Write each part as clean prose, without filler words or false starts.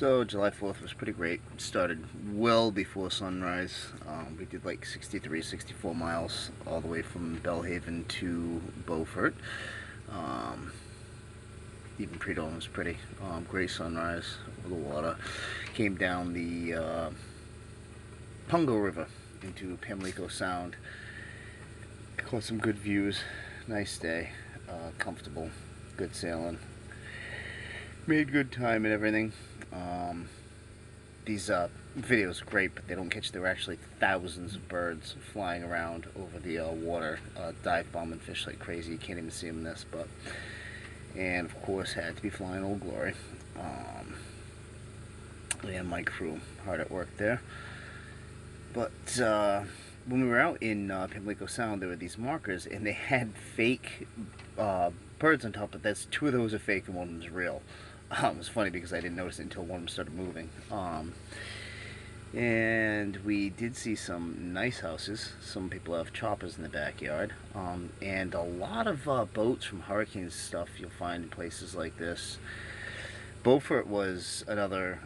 So July 4th was pretty great. It started well before sunrise. We did like 63, 64 miles all the way from Belhaven to Beaufort. Um, Even pre-dawn was pretty. Great sunrise over the water. Came down the Pungo River into Pamlico Sound. Caught some good views. Nice day. Comfortable. Good sailing. Made good time and everything. These videos are great, but they don't catch. There were actually thousands of birds flying around over the water, dive bombing fish like crazy. You can't even see them in this, but and of course had to be flying Old Glory. And my crew hard at work there. But when we were out in Pamlico Sound, there were these markers, and they had fake birds on top. But that's two of those are fake, and one of them is real. It was funny because I didn't notice it until one of them started moving. And we did see some nice houses. Some people have choppers in the backyard. And a lot of boats from hurricane stuff you'll find in places like this. Beaufort was another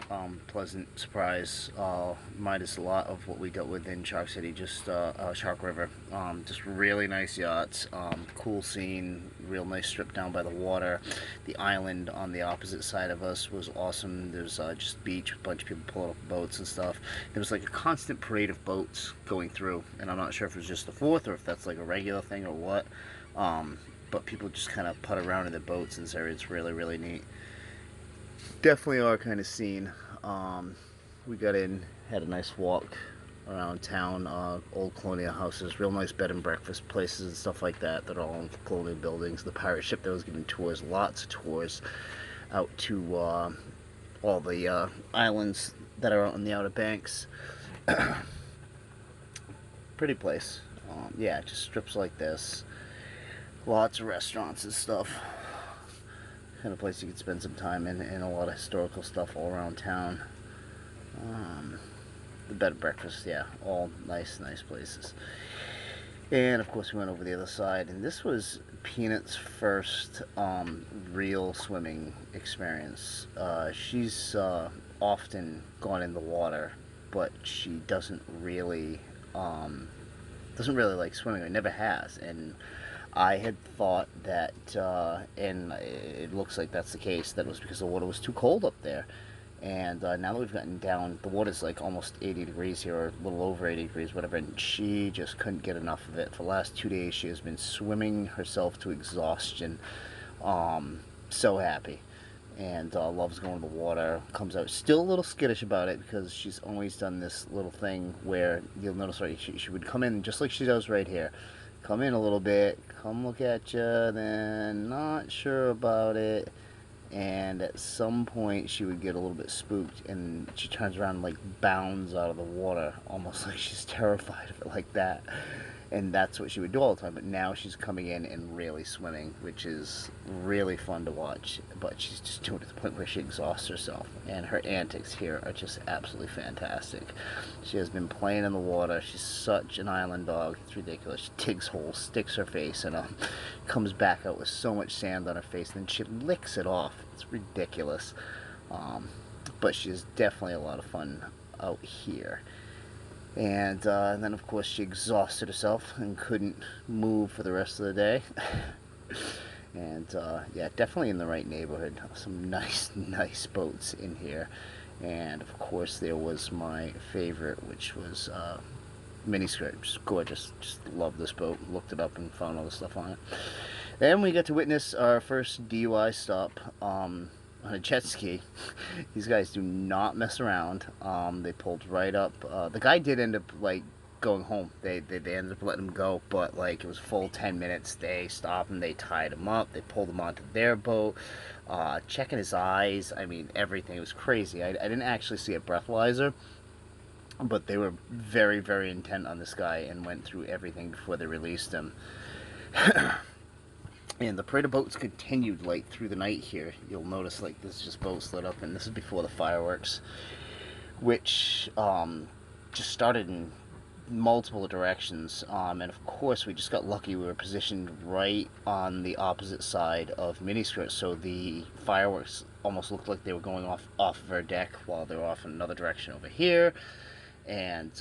pleasant surprise. Reminded us a lot of what we dealt with in Shark City, just Shark River. Just really nice yachts, cool scene, real nice strip down by the water. The island on the opposite side of us was awesome. There's just beach, a bunch of people pulling up boats and stuff. There was like a constant parade of boats going through, and I'm not sure if it was just the 4th or if that's like a regular thing or what. But people just kind of putt around in their boats in this area. It's really, really neat. Definitely our kind of scene. We got in, had a nice walk around town, old colonial houses, real nice bed and breakfast places and stuff like that that are all in colonial buildings. The pirate ship that was giving tours, lots of tours out to all the islands that are out on the Outer Banks. Pretty place. Yeah, just strips like this. Lots of restaurants and stuff. Kind of place you could spend some time in, and a lot of historical stuff all around town. The bed and breakfast, yeah, all nice places. And of course we went over the other side, and this was Peanut's first real swimming experience. She's often gone in the water, but she doesn't really like swimming, or never has. And I had thought that, and it looks like that's the case, that it was because the water was too cold up there. And now that we've gotten down, the water's like almost 80 degrees here, or a little over 80 degrees, whatever, and she just couldn't get enough of it. For the last 2 days, she has been swimming herself to exhaustion. So happy. And loves going to the water. Comes out still a little skittish about it, because she's always done this little thing where you'll notice, right, she would come in just like she does right here. Come in a little bit, come look at you, then not sure about it, and at some point she would get a little bit spooked, and she turns around and like bounds out of the water, almost like she's terrified of it, like that. And that's what she would do all the time. But now she's coming in and really swimming, which is really fun to watch. But she's just doing it to the point where she exhausts herself, and her antics here are just absolutely fantastic. She has been playing in the water. She's such an island dog. It's ridiculous. She digs holes, sticks her face in them, comes back out with so much sand on her face, and then she licks it off. It's ridiculous. But she is definitely a lot of fun out here. And then, of course, she exhausted herself and couldn't move for the rest of the day. And, yeah, definitely in the right neighborhood. Some nice boats in here. And, of course, there was my favorite, which was Miniskirt. Just gorgeous. Just love this boat. Looked it up and found all the stuff on it. Then we got to witness our first DUI stop on a jet ski. These guys do not mess around. They pulled right up. The guy did end up like going home. They ended up letting him go, but like it was full 10 minutes. They stopped him. They tied him up. They pulled him onto their boat. Checking his eyes. I mean, everything. It was crazy. I didn't actually see a breathalyzer, but they were very, very intent on this guy and went through everything before they released him. And the parade of boats continued like through the night here. You'll notice like there's just boats lit up, and this is before the fireworks, which just started in multiple directions. And of course we just got lucky. We were positioned right on the opposite side of Miniskirt, so the fireworks almost looked like they were going off of our deck while they were off in another direction over here. And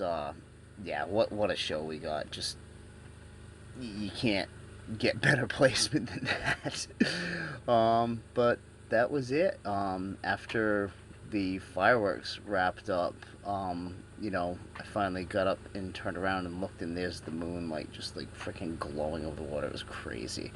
yeah, what a show we got. Just you can't get better placement than that. But that was it. After the fireworks wrapped up, I finally got up and turned around and looked, and there's the moon, like just like freaking glowing over the water. It was crazy.